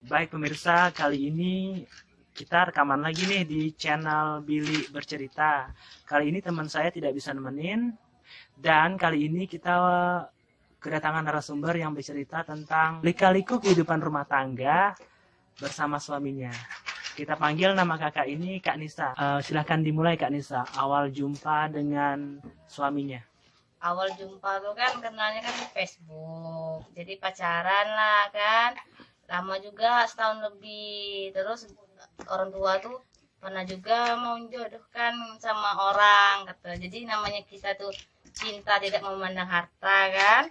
Baik pemirsa, kali ini kita rekaman lagi nih di channel Billy Bercerita. Kali ini teman saya tidak bisa nemenin, dan kali ini kita kedatangan narasumber yang bercerita tentang lika-liku kehidupan rumah tangga bersama suaminya. Kita panggil nama kakak ini Kak Nisa. Silahkan dimulai Kak Nisa, awal jumpa dengan suaminya. Awal jumpa tuh kan kenalnya kan di Facebook, jadi pacaran lah kan, lama juga setahun lebih. Terus orang tua tuh pernah juga mau jodohkan sama orang kata, jadi namanya kita tuh cinta tidak memandang harta kan.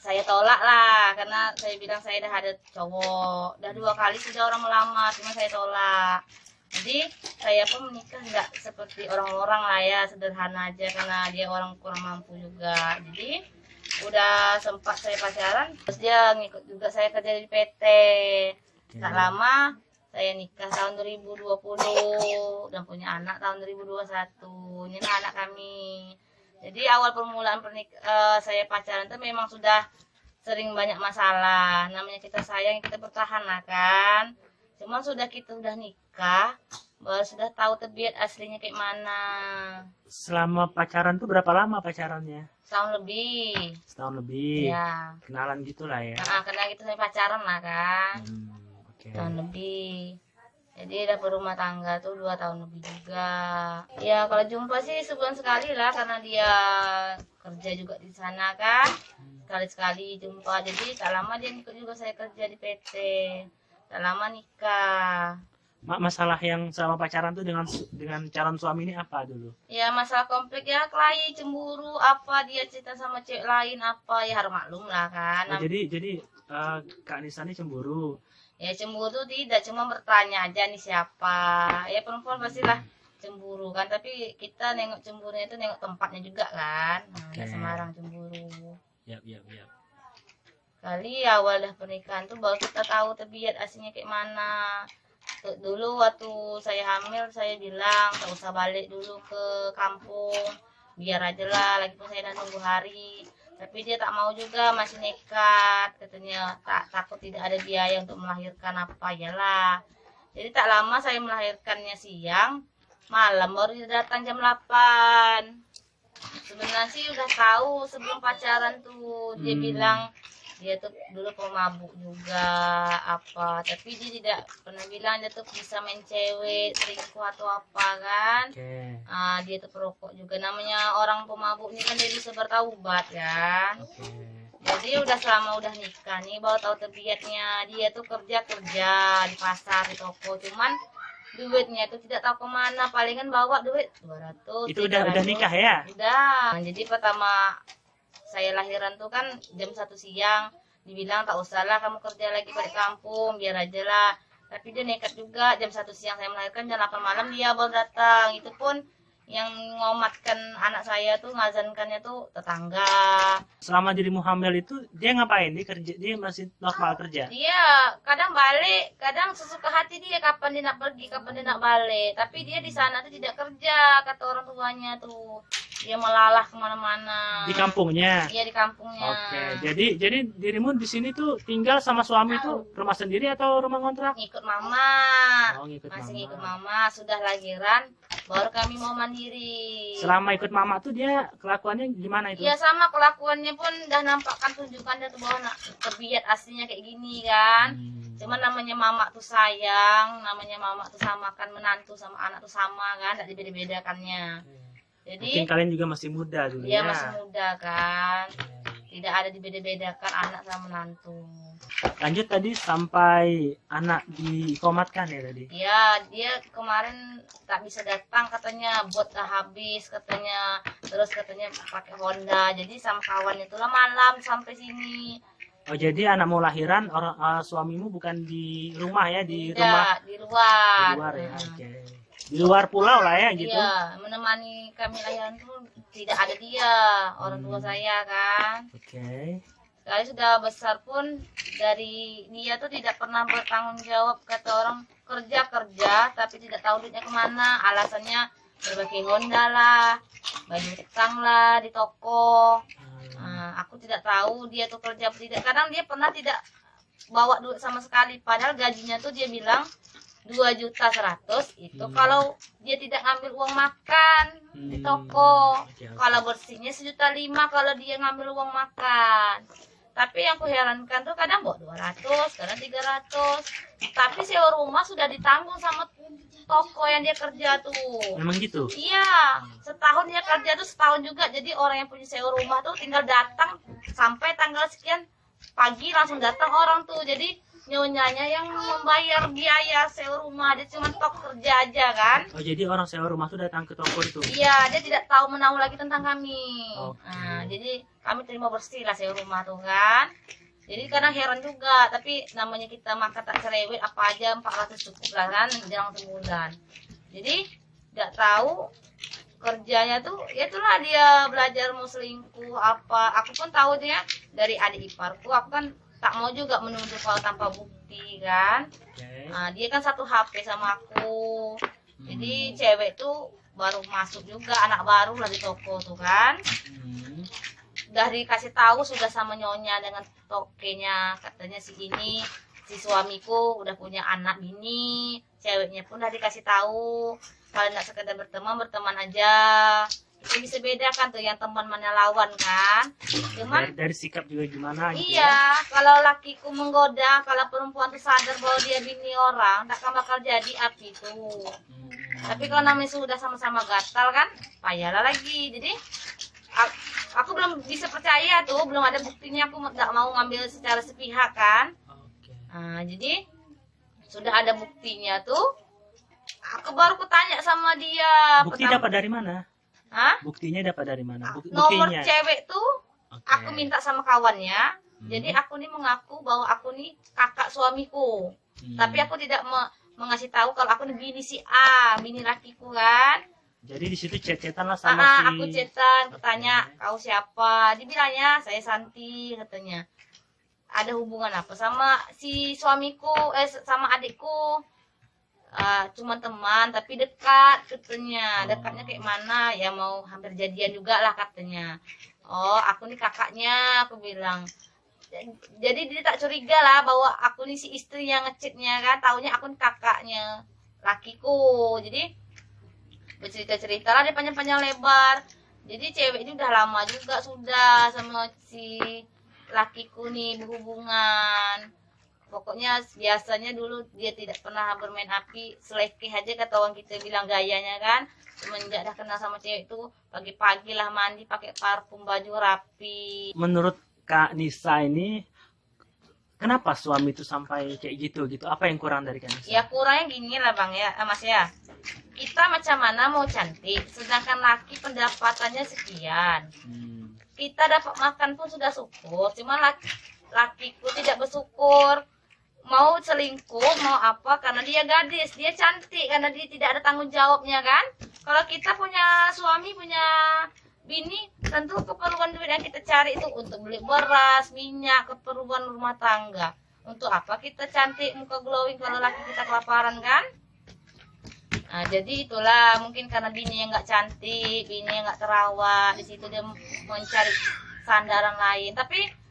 Saya tolak lah karena saya bilang saya dah ada cowok, dah 2 kali sudah orang melamar, cuma saya tolak. Jadi saya pun menikah nggak seperti orang-orang lah ya, sederhana aja karena dia orang kurang mampu juga. Jadi udah sempat saya pacaran, terus dia ngikut juga saya kerja di PT. Tak lama saya nikah tahun 2020 dan punya anak tahun 2021. Ini anak kami. Jadi awal permulaan saya pacaran itu memang sudah sering banyak masalah. Namanya kita sayang, kita bertahan lah kan. Cuman kita udah nikah, baru sudah tahu tabiat aslinya kayak mana. Selama pacaran tuh berapa lama pacarannya? Setahun lebih. Setahun lebih. Ya. Kenalan gitulah ya. Nah, karena kita saya pacaran lah kan. Okay. Setahun lebih. Jadi udah berumah tangga tuh 2 tahun lebih juga. Ya kalau jumpa sih sebulan sekali lah karena dia kerja juga di sana kan. Sekali-sekali jumpa. Jadi tak lama dia ikut juga saya kerja di PT. Tak lama nikah. Masalah yang selama pacaran tuh dengan calon suami ini apa dulu? Ya masalah konflik ya, kelahi, cemburu, apa dia cerita sama cewek lain apa ya harus maklum lah kan. Oh, jadi Kak Nisa ini cemburu. Ya cemburu tidak, cuma bertanya aja nih siapa. Ya perempuan pastilah cemburu kan, tapi kita nengok cemburunya itu nengok tempatnya juga kan. Nah, nggak sembarang cemburu. Yap. Kali awal dah pernikahan tuh baru kita tahu tabiat aslinya kayak mana. Dulu waktu saya hamil saya bilang tak usah balik dulu ke kampung, biar aja lah, lagi pun saya udah nunggu hari. Tapi dia tak mau juga, masih nekat katanya, takut tidak ada biaya untuk melahirkan apa yalah. Jadi tak lama saya melahirkannya siang, malam baru dia datang jam 8. Sebenarnya sih udah tahu sebelum pacaran tuh, dia bilang dia tuh dulu pemabuk juga apa, tapi dia tidak pernah bilang dia tuh bisa main cewek, selingkuh atau apa kan. Dia tuh perokok juga, namanya orang pemabuk ini kan dia bisa bertaubat kan. Jadi selama udah nikah nih baru tahu tabiatnya. Dia tuh kerja di pasar, di toko, cuman duitnya itu tidak tahu kemana, palingan bawa duit 200. Itu 300. Udah nikah ya? Udah. Jadi pertama saya lahiran tuh kan jam 1 siang, dibilang tak usahlah kamu kerja lagi balik kampung, biar aja lah. Tapi dia nekat juga, jam 1 siang saya melahirkan, jam 8 malam dia baru datang. Itu pun yang ngomatkan anak saya tuh, ngazankannya tuh tetangga. Selama dirimu hamil itu dia ngapain? Dia masih normal kerja? Dia kadang balik, kadang sesuka hati dia, kapan dia nak pergi, kapan dia nak balik. Tapi dia di sana tuh tidak kerja, kata orang tuanya tuh. Dia melalah kemana-mana. Di kampungnya? Iya, di kampungnya. Oke, jadi dirimu di sini tuh tinggal sama suami tuh rumah sendiri atau rumah kontrak? Ngikut mama. Masih ngikut mama. Sudah lahiran, baru kami mau mandiri. Selama ikut mama tuh dia kelakuannya gimana itu? Iya sama, kelakuannya pun udah nampakkan tunjukannya tuh bahwa tabiat aslinya kayak gini kan. Cuman namanya mama tuh sayang, namanya mama tuh samakan menantu sama anak tuh sama kan, tidak dibeda-bedakannya. Jadi mungkin kalian juga masih muda dulu ya? Iya masih muda kan, tidak ada dibeda-bedakan anak sama menantu. Lanjut tadi sampai anak dikomatkan ya tadi? Iya, dia kemarin tak bisa datang katanya, bot dah habis katanya, terus katanya pakai Honda, jadi sama kawan itulah malam sampai sini. Oh jadi anak mau lahiran suamimu bukan di rumah ya, di luar. Di luar ya, oke. Di luar pulau lah ya gitu. Iya, menemani kami lahiran tuh tidak ada dia, orang tua saya kan. Sekali sudah besar pun dari dia tuh tidak pernah bertanggung jawab, kata orang kerja tapi tidak tahu duitnya kemana, alasannya berbagi Honda lah, baju utang lah di toko. Aku tidak tahu dia tuh kerja apa tidak. Kadang dia pernah tidak bawa duit sama sekali, padahal gajinya tuh dia bilang 2.100.000 itu kalau dia tidak ngambil uang makan di toko. Oke. Kalau bersihnya 1.500.000 kalau dia ngambil uang makan. Tapi yang kuherankan tuh kadang bawa 200, kadang 300. Tapi sewa rumah sudah ditanggung sama toko yang dia kerja tuh. Memang gitu. Iya, setahun dia kerja tuh setahun juga. Jadi orang yang punya sewa rumah tuh tinggal datang sampai tanggal sekian pagi langsung datang orang tuh. Jadi nyonyanya yang membayar biaya sewa rumah, dia cuma tok kerja aja kan. Oh, jadi orang sewa rumah tuh datang ke toko itu. Iya, dia tidak tahu menahu lagi tentang kami. Oke. Nah, jadi kami terima bersih lah sewa rumah tuh kan. Jadi kadang heran juga, tapi namanya kita makan tak cerewet, apa aja 400 cukup lah kan dalam sebulan. Jadi tidak tahu kerjanya tuh, ya itulah dia belajar mau selingkuh apa. Aku pun tahu dia dari adik iparku, aku kan tak mau juga menuduh kalau tanpa bukti kan. Oke. Nah, dia kan satu HP sama aku. Jadi cewek tuh baru masuk juga, anak baru lah di toko tuh kan. Udah dikasih tahu sudah sama nyonya dengan tokenya, katanya si suamiku udah punya anak bini. Ceweknya pun udah dikasih tahu kalau nggak sekedar berteman aja. Itu bisa bedakan tuh yang teman mana lawan kan. Cuman dari sikap juga gimana gitu. iya, kalau lakiku menggoda, kalau perempuan tuh sadar bahwa dia bini orang, tak akan bakal jadi api tuh. Tapi kalau namanya sudah sama-sama gatal kan, payahlah lagi. Jadi aku belum bisa percaya tuh, belum ada buktinya, aku nggak mau ngambil secara sepihak kan. Oke. Nah, jadi sudah ada buktinya tuh, aku baru kutanya sama dia. Bukti dapat dari mana? Hah? Buktinya dapat dari mana? Nomor Buktinya. cewek tuh Oke. aku minta sama kawannya. Jadi aku nih mengaku bahwa aku nih kakak suamiku. Tapi aku tidak mengasih tahu kalau aku nih bini si A, bini lakiku kan. Jadi di situ chat-chatan lah sama si. Aku chatan, kutanya kau siapa? Dibilangnya saya Santi katanya. Ada hubungan apa sama si suamiku, sama adikku? Cuman teman tapi dekat katanya. Dekatnya kayak mana ya, mau hampir jadian juga lah katanya. Oh, aku nih kakaknya, aku bilang. Jadi dia tak curiga lah bahwa aku nih si istri yang ngecitnya kan, taunya aku nih kakaknya lakiku. Jadi bercerita-cerita lah dia panjang-panjang lebar. Jadi cewek ini udah lama juga sudah sama si lakiku nih berhubungan. Pokoknya biasanya dulu dia tidak pernah bermain api, selekeh aja kata orang kita bilang gayanya kan. Semenjak dah kenal sama cewek itu pagi-pagi lah mandi pakai parfum, baju rapi. Menurut Kak Nisa ini, kenapa suami itu sampai kayak gitu? Apa yang kurang dari Kak Nisa? Ya kurangnya gini lah bang ya, Mas ya. Kita macam mana mau cantik, sedangkan laki pendapatannya sekian. Kita dapat makan pun sudah syukur, cuma lakiku tidak bersyukur. Mau selingkuh, mau apa, karena dia gadis, dia cantik, karena dia tidak ada tanggung jawabnya kan. Kalau kita punya suami, punya bini, tentu keperluan duit yang kita cari itu untuk beli beras, minyak, keperluan rumah tangga. Untuk apa kita cantik, muka glowing kalau laki kita kelaparan kan. Nah, jadi itulah mungkin karena bini yang nggak cantik, bini yang nggak terawat, di situ dia mencari sandaran lain. Tapi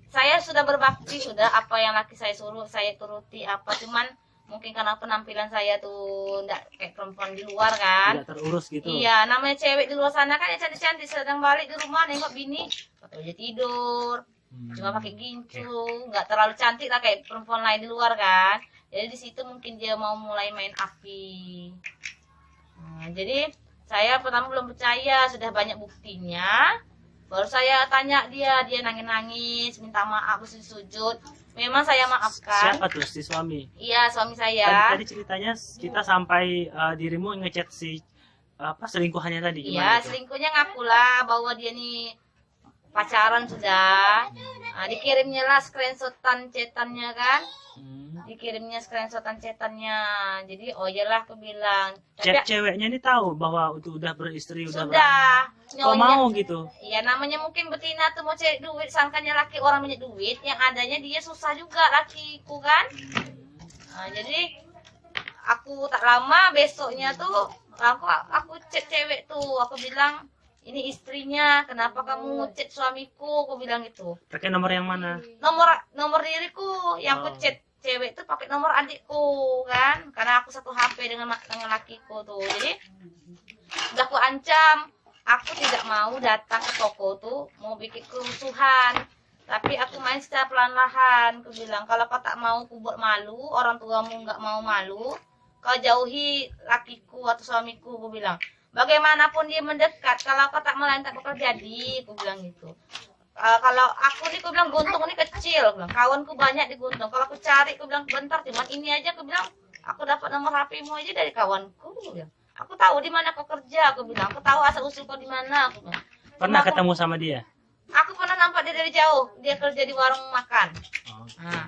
saya sudah berbakti, sudah apa yang laki saya suruh saya turuti apa, cuman mungkin karena penampilan saya tuh enggak kayak perempuan di luar kan. Tidak terurus gitu. Iya, namanya cewek di luar sana kan ya cantik-cantik, sedang balik di rumah nengok bini pakai baju tidur, cuma pakai gincu, nggak terlalu cantik lah kayak perempuan lain di luar kan. Jadi di situ mungkin dia mau mulai main api. Nah, jadi saya pertama belum percaya, sudah banyak buktinya. Baru saya tanya dia nangis-nangis, minta maaf, sujud. Memang saya maafkan. Siapa tuh si suami? Iya, suami saya. Tadi ceritanya kita sampai dirimu ngechat si selingkuhannya tadi. Iya, selingkuhnya ngakulah bahwa dia nih pacaran sudah. Nah, dikirimnya lah screenshotan chatannya kan. Dikirimnya screenshotan chatannya. Jadi oh iyalah aku bilang. Ceweknya ini tahu bahwa itu udah beristri, udah sudah. Kok mau gitu? Iya, namanya mungkin betina tuh mau cari duit, sangkanya laki orang punya duit, yang adanya dia susah juga lakiku kan. Nah, jadi aku tak lama besoknya tuh aku chat cewek tuh, aku bilang ini istrinya, kenapa kamu ngechat suamiku, aku bilang gitu. Pakai nomor yang mana? Nomor diriku yang Oh. ngechat cewek itu pakai nomor adikku kan, karena aku satu HP dengan lakiku tuh. Jadi udah aku ancam, aku tidak mau datang ke toko tuh mau bikin kerusuhan, tapi aku main secara perlahan-lahan. Aku bilang, kalau kau tak mau ku buat malu, orang tuamu nggak mau malu, kau jauhi lakiku atau suamiku. Aku bilang, bagaimanapun dia mendekat, kalau kau tak mau tak bakal jadi. Aku bilang gitu. Kalau aku nih, aku bilang, Guntung ini kecil, aku bilang, kawanku banyak di Guntung. Kalau aku cari, aku bilang, bentar, cuman ini aja. Aku bilang, aku dapat nomor HP-mu aja dari kawanku. Aku bilang, aku tahu di mana kau kerja. Aku bilang, aku tahu asal usul kau di mana. Aku bilang, Pernah cuma aku, ketemu sama dia? aku pernah nampak dia dari jauh. Dia kerja di warung makan. Oke. Nah,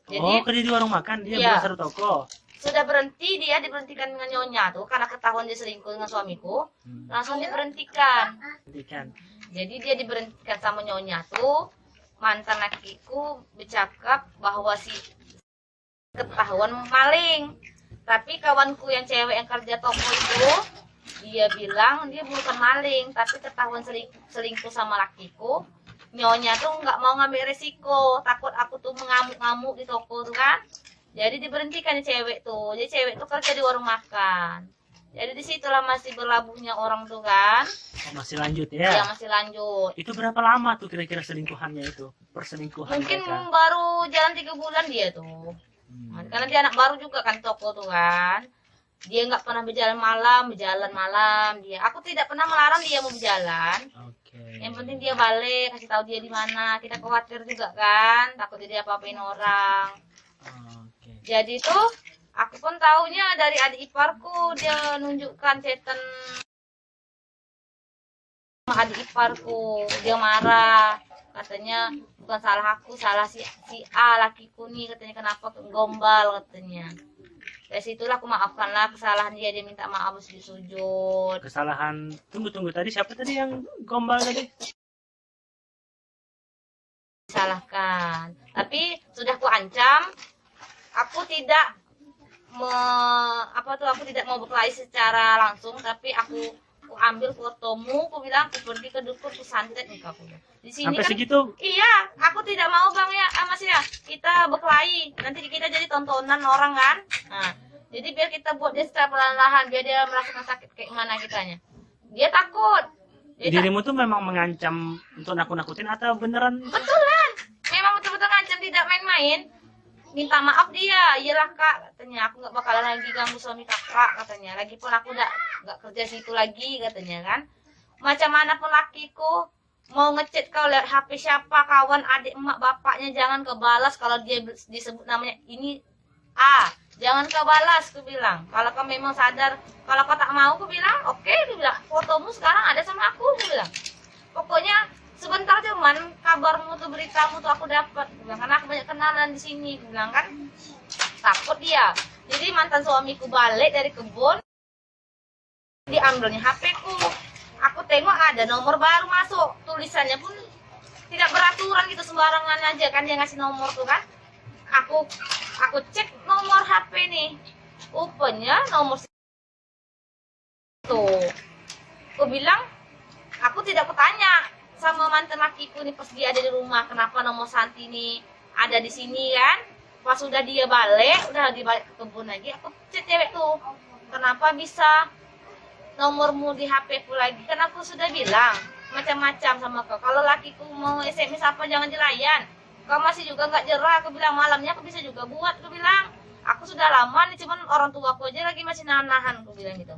jadi Oh, kerja di warung makan, dia Iya. bukan satu toko. sudah berhenti, dia diberhentikan dengan nyonya tuh karena ketahuan dia selingkuh dengan suamiku. Langsung diberhentikan. Pendidikan. Jadi dia diberhentikan sama nyonya tuh. Mantan lakiku bercakap bahwa si ketahuan maling. Tapi kawanku yang cewek yang kerja toko itu, dia bilang dia bukan maling, tapi ketahuan selingkuh sama lakiku. Nyonya tuh nggak mau ngambil resiko, takut aku tuh mengamuk-ngamuk di toko tuh kan. Jadi diberhentikan cewek tuh. Jadi cewek tuh kerja di warung makan. Jadi disitulah masih berlabuhnya orang tuh kan. Oh, masih lanjut Ya ya? masih lanjut. Itu berapa lama tuh kira-kira selingkuhannya itu? Perselingkuhan Mungkin mereka? baru jalan 3 bulan dia tuh. Karena dia anak baru juga kan toko tuh kan. Dia nggak pernah berjalan malam dia. Aku tidak pernah melarang dia mau berjalan. Oke. Yang penting dia balik, kasih tahu dia di mana. Kita khawatir juga kan, takut dia apa-apain orang. Oke. Jadi tuh aku pun taunya dari adik iparku, dia nunjukkan chatan sama adik iparku. Dia marah, katanya bukan salah aku, salah si A lakiku nih, katanya kenapa gombal katanya. Dari situlah aku maafkanlah kesalahan dia, dia minta maaf sujud. Kesalahan. Tunggu tadi siapa tadi yang gombal tadi? Disalahkan. Tapi sudah ku ancam, aku tidak aku tidak mau berkelahi secara langsung, tapi aku ambil fotomu, aku bilang aku pergi ke dukun, ku santet nih aku. Di sini Sampai kan segitu? iya, aku tidak mau bang ya, Mas ya, kita berkelahi, nanti kita jadi tontonan orang kan. Nah, jadi biar kita buat dia secara perlahan-lahan, biar dia merasakan sakit kayak mana kitanya. Dia takut. Dirimu tuh memang mengancam untuk nakut-nakutin atau beneran? Betulan, memang betul-betul ngancam, tidak main-main. Minta maaf dia, iyalah kak katanya, aku nggak bakalan lagi ganggu suami kakak katanya. Lagipun aku udah nggak kerja situ lagi katanya kan. Macam mana pun lakiku mau ngechat kau lihat HP siapa, kawan, adik, emak, bapaknya, jangan kau balas. Kalau dia disebut namanya ini A, jangan kau balas, aku bilang. Kalau kau memang sadar, kalau kau tak mau, aku bilang oke, aku bilang fotomu sekarang ada sama aku bilang. Pokoknya sebentar cuman kabarmu tuh, beritamu tuh aku dapat, bilang, karena aku banyak kenalan di sini, bilang kan. Takut dia. Jadi mantan suamiku balik dari kebun, diambilnya HP-ku. Aku tengok ada nomor baru masuk, tulisannya pun tidak beraturan gitu, sembarangan aja kan dia ngasih nomor tuh kan. Aku cek nomor HP nih, rupanya nomor tuh. Aku bilang, aku tidak kutanya sama mantan lakiku nih pas dia ada di rumah, kenapa nomor Santi ini ada di sini kan. Pas sudah dia balik, udah dibalik ke kebun lagi, aku chat cewek tuh, kenapa bisa nomormu di HP ku lagi, kan aku sudah bilang macam-macam sama kau, kalau lakiku mau SMS apa jangan dilayan, kau masih juga nggak jerah. Aku bilang malamnya aku bisa juga buat, aku bilang aku sudah lama nih, cuman orang tua aku aja lagi masih nahan-nahan, aku bilang gitu.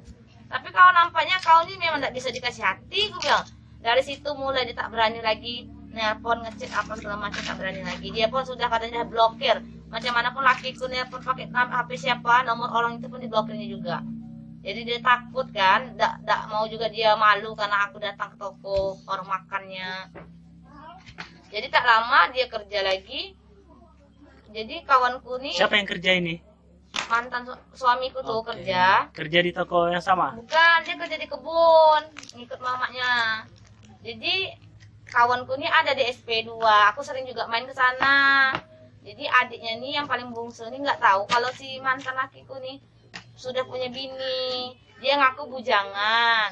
Tapi kalau nampaknya kau ini memang nggak bisa dikasih hati, aku bilang. Dari situ mulai dia tak berani lagi nelpon, ngecek apa segala macam, tak berani lagi. Dia pun sudah katanya blokir, macam mana pun lakiku nelpon pakai HP siapa, nomor orang itu pun diblokirnya juga. Jadi dia takut kan, tak mau juga dia malu karena aku datang ke toko orang makannya. Jadi tak lama dia kerja lagi. Jadi kawanku nih, Siapa yang kerja ini? mantan suamiku tuh Oke. kerja. Di toko yang sama? Bukan, dia kerja di kebun, ngikut mamanya. Jadi kawanku nih ada di SP2, aku sering juga main ke sana. Jadi adiknya nih yang paling bungsu nih nggak tahu kalau si mantan lakiku nih sudah punya bini. Dia ngaku bujangan.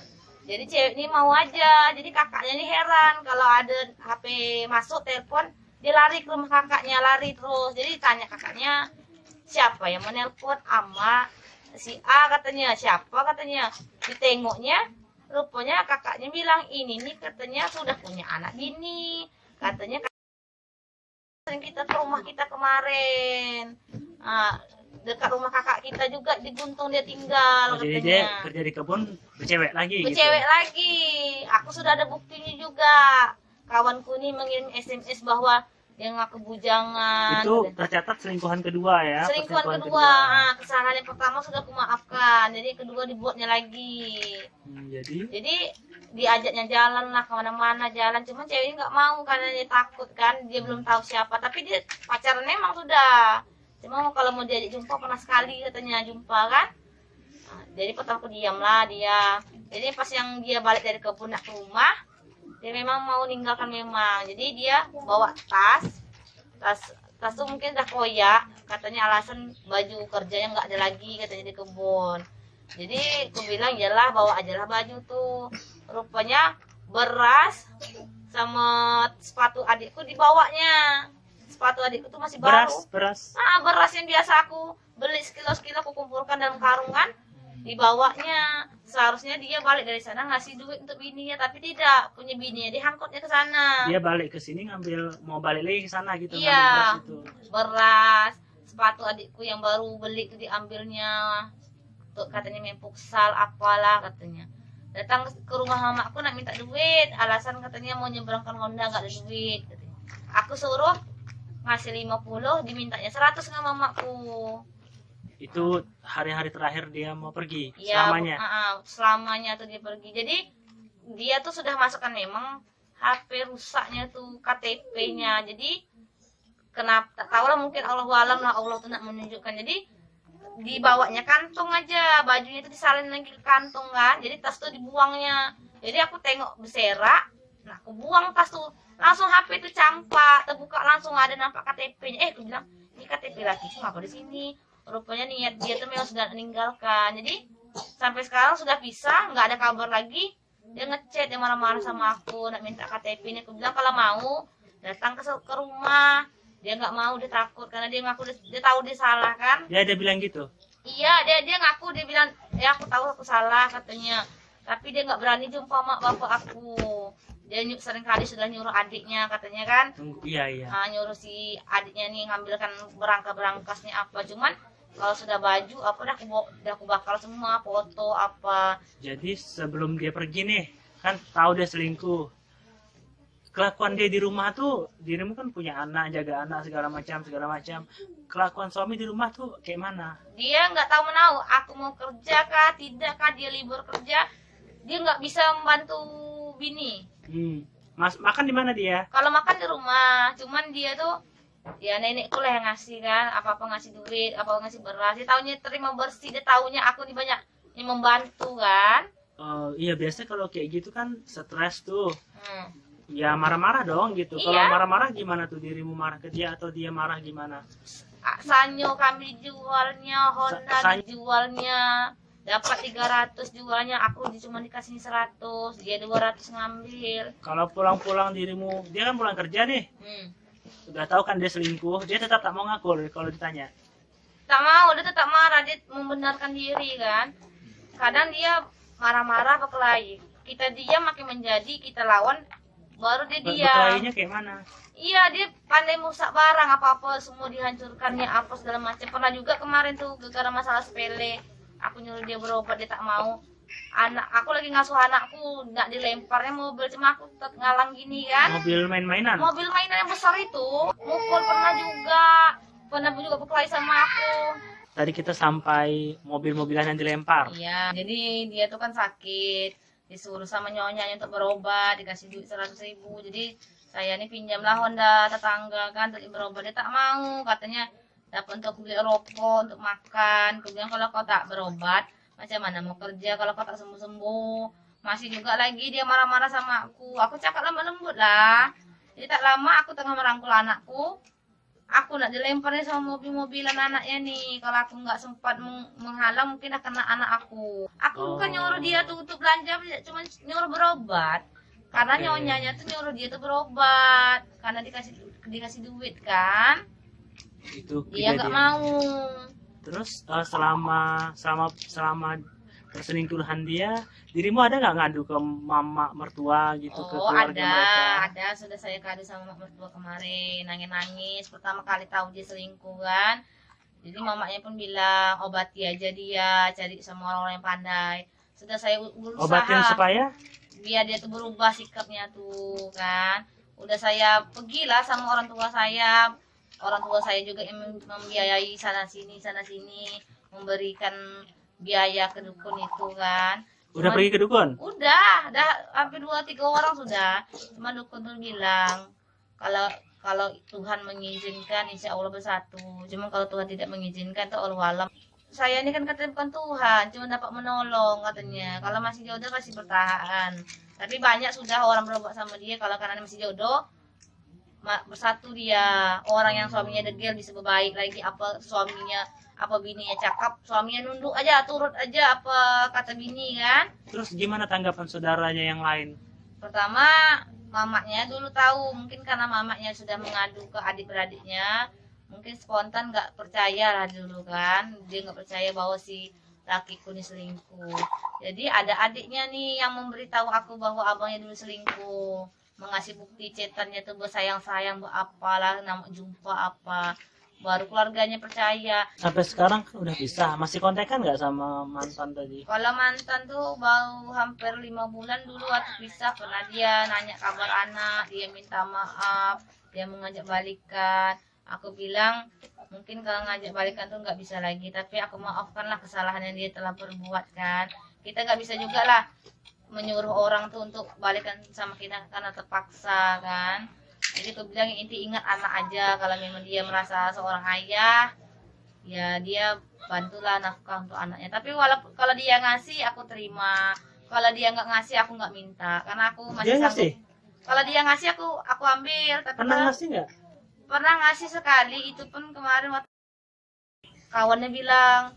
Jadi cewek ini mau aja. Jadi kakaknya ini heran kalau ada HP masuk telepon, dia lari ke rumah kakaknya, lari terus. Jadi tanya kakaknya, siapa yang menelpon? Ama si A katanya. Siapa katanya? Ditengoknya, rupanya kakaknya bilang, ini nih katanya sudah punya anak bini. Katanya sering kita ke rumah kita kemarin. Dekat rumah kakak kita juga di Guntung dia tinggal. Jadi katanya. dia kerja di kebun bercewek lagi gitu. Bercewek lagi. Aku sudah ada buktinya juga. Kawanku nih mengirim SMS bahwa dia ngaku bujangan. Itu tercatat selingkuhan kedua ya. Selingkuhan kedua. Kesalahan yang pertama sudah aku maafkan. Jadi yang kedua dibuatnya lagi. Jadi diajaknya jalan lah kemana-mana jalan. Cuman cewek ini nggak mau karena dia takut kan. Dia belum tahu siapa. Tapi dia pacaran memang sudah. Cuma kalau mau diajak jumpa pernah sekali katanya jumpa kan. Jadi pertama aku diam lah dia. Jadi pas yang dia balik dari kebun ke rumah, dia memang mau meninggalkan memang. Jadi dia bawa tas tuh mungkin udah koyak. Katanya alasan baju kerjanya nggak ada lagi katanya di kebun. Jadi aku bilang iyalah bawa aja lah baju tuh. Rupanya beras sama sepatu adikku dibawanya. Sepatu adikku tuh masih baru. Beras. Beras yang biasa aku beli sekilo-sekilo aku kumpulkan dalam karung kan. Dibawanya. Seharusnya dia balik dari sana ngasih duit untuk bininya, tapi tidak, punya bininya dihangkutnya ke sana. Dia balik ke sini mau balik lagi ke sana gitu. Iya. Beras, sepatu adikku yang baru beli itu diambilnya. Tuh katanya main futsal apalah katanya. Datang ke rumah mamaku nak minta duit, alasan katanya mau nyeberangkan Honda nggak ada duit katanya. Aku suruh ngasih 50, dimintanya 100 sama mamaku. Itu hari-hari terakhir dia mau pergi, ya, selamanya? Selamanya tuh dia pergi. Jadi dia tuh sudah masukkan memang HP rusaknya tuh KTP-nya. Jadi kenapa, tak tahu lah, mungkin Allah alam lah, Allah tuh nak menunjukkan. Jadi dibawanya kantong aja, bajunya itu disalin lagi ke kantong kan. Jadi tas tuh dibuangnya. Jadi aku tengok berserak, nah aku buang tas tuh. Langsung HP itu campak, terbuka langsung ada nampak KTP-nya. Aku bilang, ini KTP laki cuma apa di sini? Rupanya niat dia tuh memang sudah meninggalkan. Jadi sampai sekarang sudah pisah, nggak ada kabar lagi. Dia ngechat, dia marah-marah sama aku, nak minta KTP-nya. Aku bilang kalau mau datang ke rumah. Dia nggak mau, dia takut karena dia ngaku dia tahu dia salah kan. Dia bilang gitu. Iya, dia ngaku, dia bilang ya aku tahu aku salah katanya. Tapi dia nggak berani jumpa mak bapak aku. Dia sering kali sudah nyuruh adiknya katanya kan. Iya. Nyuruh si adiknya nih ngambilkan berangkas-berangkasnya apa. Cuman kalau sudah baju apa udah aku bakal semua, foto apa. Jadi sebelum dia pergi nih, kan tahu dia selingkuh. Kelakuan dia di rumah tuh, dirimu kan punya anak, jaga anak segala macam. Kelakuan suami di rumah tuh kayak mana? Dia nggak tahu menau. Aku mau kerja kah, tidak kah, dia libur kerja, dia nggak bisa membantu bini. Makan di mana dia? Kalau makan di rumah, cuman dia tuh ya nenekku lah yang ngasih kan, apa-apa ngasih duit, apa ngasih beras. Dia taunya terima bersih, dia taunya aku nih banyak yang membantu kan. Iya, biasa kalau kayak gitu kan stres tuh. Ya marah-marah dong gitu. Kalau marah-marah gimana tuh, dirimu marah ke dia atau dia marah gimana? Sanyo kami jualnya, Honda dijualnya, dapat 300 jualnya, aku cuma dikasih 100, dia 200 ngambil. Kalau pulang-pulang dirimu, dia kan pulang kerja nih. Udah tahu kan dia selingkuh, dia tetap tak mau ngaku kalau ditanya. Tak mau, dia tetap marah, dia membenarkan diri kan. Kadang dia marah-marah berkelahi. Kita diam makin menjadi, kita lawan baru dia diam. Berkelahinya kayak mana? Iya, dia pandai merusak barang, apa-apa semua dihancurkannya, apa segala macam. Pernah juga kemarin tuh gara-gara masalah sepele, aku nyuruh dia berobat, dia tak mau. Aku lagi ngasuh anakku, nggak dilemparnya mobil, cuma aku tetap ngalang gini kan. Mobil main-mainan? Mobil mainan yang besar itu, mukul pernah juga berkelahi sama aku. Tadi kita sampai mobil-mobilan yang dilempar. Iya, jadi dia tuh kan sakit, disuruh sama nyonyanya untuk berobat, dikasih duit 100.000. Jadi saya ini pinjamlah Honda tetangga kan untuk berobat, dia tak mau, katanya dapat untuk beli rokok, untuk makan. Aku bilang kalau kau tak berobat macam mana mau kerja kalau kau tak sembuh-sembuh. Masih juga lagi dia marah-marah sama aku cakap lembut-lembut lah. Jadi tak lama aku tengah merangkul anakku, aku nak dilemparin sama mobil-mobilan anaknya nih. Kalau aku nggak sempat menghalang, mungkin akan kena anak aku. Aku bukan nyuruh dia tuh untuk belanja, cuma nyuruh berobat. Karena nyonyanya tuh nyuruh dia tuh berobat, karena dikasih duit kan. Itu Dia nggak kejadian. mau. Terus selama perselingkuhan dia, dirimu ada nggak ngadu ke mama mertua gitu, ke Oh keluarga mereka? ada, sudah saya kado sama mertua kemarin, nangis-nangis. Pertama kali tahu dia selingkuh kan. Jadi mamanya pun bilang obati aja dia, cari sama orang-orang yang pandai. Sudah saya Obatin berusaha supaya biar dia tuh berubah sikapnya tuh kan. Udah saya pergilah sama orang tua saya. Orang tua saya juga yang membiayai sana sini, memberikan biaya ke dukun itu kan. udah pergi ke dukun? Udah hampir 2-3 orang sudah. Cuma dukun tuh bilang kalau Tuhan mengizinkan insya Allah bersatu. Cuma kalau Tuhan tidak mengizinkan tuh Allah alam. Saya ini kan katanya bukan Tuhan, cuma dapat menolong katanya. Kalau masih jodoh kasih bertahan. Tapi banyak sudah orang berobat sama dia kalau karena masih jodoh bersatu dia. Orang yang suaminya degil bisa berbaik lagi, apa suaminya apa bininya cakap, suaminya nunduk aja, turut aja apa kata bini kan. Terus gimana tanggapan saudaranya yang lain? Pertama mamaknya dulu tahu, mungkin karena mamaknya sudah mengadu ke adik-beradiknya, mungkin spontan nggak percaya lah dulu kan. Dia nggak percaya bahwa si lakiku ini selingkuh. Jadi ada adiknya nih yang memberitahu aku bahwa abangnya dulu selingkuh, mengasih bukti cetannya tuh bersayang-sayang, apalah nama jumpa apa. Baru keluarganya percaya. Sampai sekarang kan udah pisah, masih kontekan nggak sama mantan tadi? Kalau mantan tuh baru hampir 5 bulan dulu waktu pisah, pernah dia nanya kabar anak, dia minta maaf, dia mengajak balikan. Aku bilang mungkin kalau ngajak balikan tuh nggak bisa lagi, tapi aku maafkanlah kesalahan yang dia telah perbuat kan. Kita nggak bisa juga lah menyuruh orang tuh untuk balikan sama kita karena terpaksa kan. Jadi aku bilang inti ingat anak aja. Kalau memang dia merasa seorang ayah, ya dia bantulah nafkah untuk anaknya. Tapi walaupun kalau dia ngasih aku terima, kalau dia nggak ngasih aku nggak minta, karena aku masih Dia sanggup. ngasih? Kalau dia ngasih aku ambil. Tapi Pernah kalau ngasih nggak? pernah ngasih sekali, itu pun kemarin waktu kawannya bilang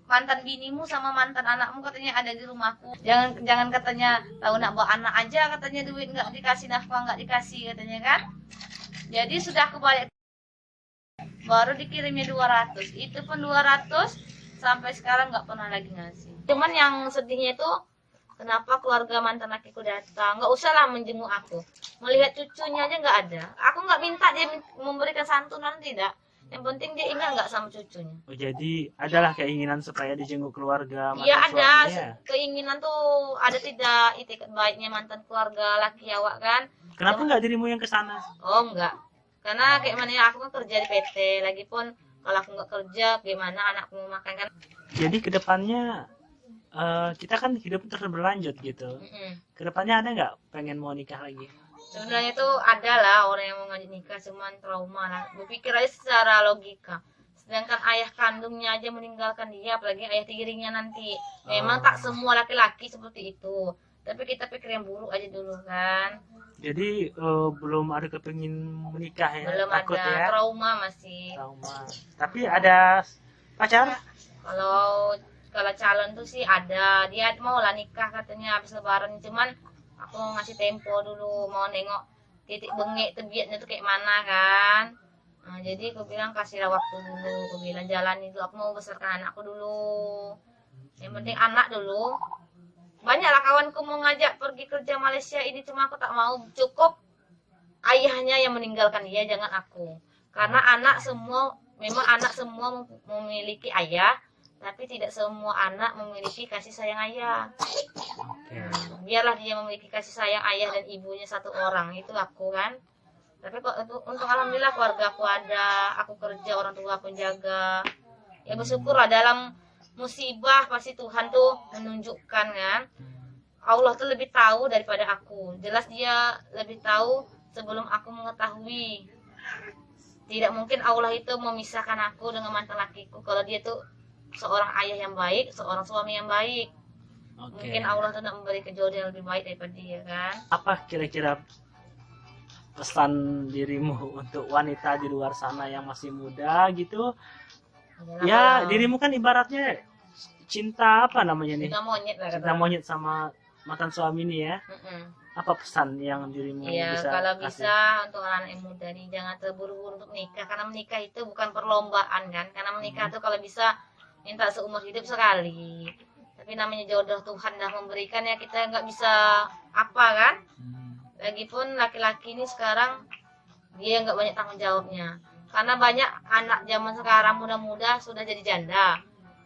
mantan binimu sama mantan anakmu katanya ada di rumahku. Jangan katanya tahu nak bawa anak aja katanya duit nggak dikasih, nafkah nggak dikasih katanya kan. Jadi sudah aku balik, baru dikirimnya 200. Itu pun 200 sampai sekarang nggak pernah lagi ngasih. Cuman yang sedihnya itu kenapa keluarga mantan lakiku datang, nggak usah lah menjenguk aku, melihat cucunya aja nggak ada. Aku nggak minta dia memberikan santunan, tidak. Yang penting dia ingat nggak sama cucunya. Oh, jadi adalah keinginan supaya dijenguk keluarga mantan Iya ada suaminya. keinginan tuh, ada tidak itikat baiknya mantan keluarga laki awak kan. Kenapa nggak dirimu yang kesana? Oh enggak, karena kayak mana ya, aku kan kerja di PT, lagipun kalau aku nggak kerja gimana anakku mau makan kan. Jadi kedepannya kita kan hidup terus berlanjut gitu. Kedepannya ada nggak pengen mau nikah lagi? Sebenarnya itu ada lah orang yang mau ngajak nikah, cuman trauma lah. Berpikir aja secara logika. Sedangkan ayah kandungnya aja meninggalkan dia, apalagi ayah tirinya nanti. Memang tak semua laki-laki seperti itu. Tapi kita pikir yang buruk aja dulu kan. Jadi belum ada kepingin menikah ya? Belum Takut ada, ya? trauma masih. Trauma. Tapi ada pacar? Kalau calon tuh sih ada, dia mau lah nikah katanya habis lebaran, cuman aku mau ngasih tempo dulu, mau nengok titik bengek tebiatnya tuh kayak mana kan. Nah, jadi aku bilang kasihlah waktu dulu, aku bilang jalani dulu, aku mau besarkan anakku dulu, yang penting anak dulu. Banyaklah kawanku mau ngajak pergi kerja Malaysia ini, cuma aku tak mau, cukup ayahnya yang meninggalkan dia, jangan aku. Karena memang anak semua memiliki ayah, tapi tidak semua anak memiliki kasih sayang ayah. Biarlah dia memiliki kasih sayang ayah dan ibunya satu orang, itu aku kan. Tapi kok untuk alhamdulillah keluarga aku ada, aku kerja, orang tua aku jaga. Ya bersyukur lah, dalam musibah pasti Tuhan tuh menunjukkan kan. Allah tuh lebih tahu daripada aku. Jelas dia lebih tahu sebelum aku mengetahui. Tidak mungkin Allah itu memisahkan aku dengan mantan lakiku kalau dia tuh seorang ayah yang baik, seorang suami yang baik. Mungkin Allah tuh nak memberi kejodohan yang lebih baik daripada dia kan. Apa kira-kira pesan dirimu untuk wanita di luar sana yang masih muda gitu. Ya, dirimu kan ibaratnya cinta apa namanya nih? Cinta monyet lah Cinta monyet sama mantan suami nih ya. Apa pesan yang dirimu Iya, bisa kalau kasih? bisa untuk anak yang muda nih jangan terburu-buru untuk menikah, karena menikah itu bukan perlombaan kan. Karena menikah itu kalau bisa minta seumur hidup sekali. Tapi namanya jodoh Tuhan dah memberikan, ya kita nggak bisa apa kan. Lagipun laki-laki ini sekarang dia nggak banyak tanggung jawabnya. Karena banyak anak zaman sekarang muda-muda sudah jadi janda.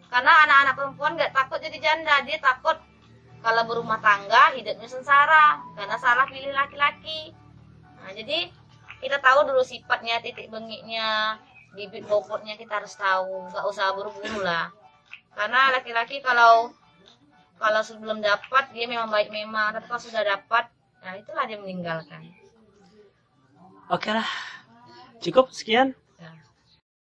Karena anak-anak perempuan nggak takut jadi janda, dia takut kalau berumah tangga hidupnya sengsara karena salah pilih laki-laki. Nah, jadi kita tahu dulu sifatnya, titik bengiknya, bibit bobotnya kita harus tahu, nggak usah buru-buru lah. Karena laki-laki kalau sebelum dapat dia memang baik memang, tapi kalau sudah dapat, nah itulah dia meninggalkan. Oke lah, cukup sekian.